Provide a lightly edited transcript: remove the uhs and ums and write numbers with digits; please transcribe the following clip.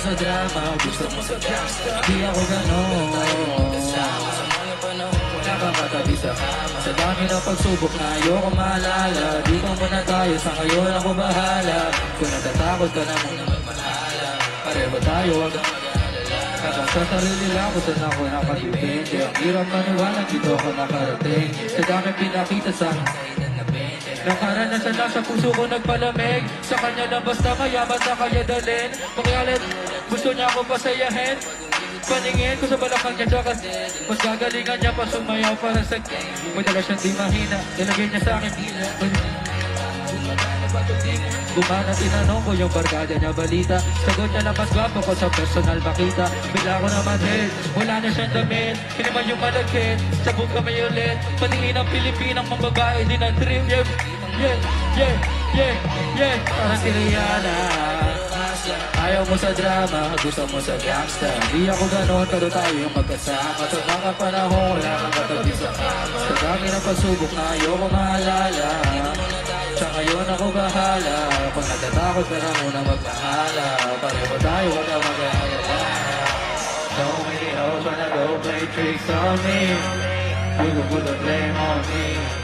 sa drama, gusto mo sa gangsta. Di ako ganon. Wala kang katabi sa kama. Sa dami ng pagsubok na ayoko maalala. Dito muna tayo, sa ngayon ako bahala. Kung natatakot ka na muna magmahala, pareho tayo, wag kang mag-aalala. Kapag sa sarili lang ako, saan ako nakadipende. Ang hirap maniwala, dito ako nakarating. Sa dami pinakita sa akin sa edad na 20. Nakaranasan na sa puso ko nagpalamig. Sa kanya na basta mayaman na kaya dalhin. Pagkalit, gusto niya ako pasayahin. Paningin ko sa balakang niya tsaka mas gagalingan niya pa sumayaw para sa madala siyang di mahina. Nilagay niya sa akin gumana, tinanong ko yung barkada niya balita. Sagot niya na mas gwapo ko sa personal makita. Bila ko naman head, wala na siyang damit. Kiniman yung malagkit, sabog kami ulit. Patingin ang Pilipinang mga babae din ang trip. Yeah, yeah, yeah, yeah, yeah. Parang si Rihanna. Ayaw mo sa drama, gusto mo sa gangsta. Di ako ganon, pero tayo yung magkasama. Sa mga panahon, wala kang katabi sa kama. Sa dami ng pagsubok na ayoko maalala. Sa ngayon ako bahala. Pag natatakot ka na muna magmahala. Pareho tayo, wag kang mag-aalala. So many hoes wanna go play tricks on me. You can put the blame on me.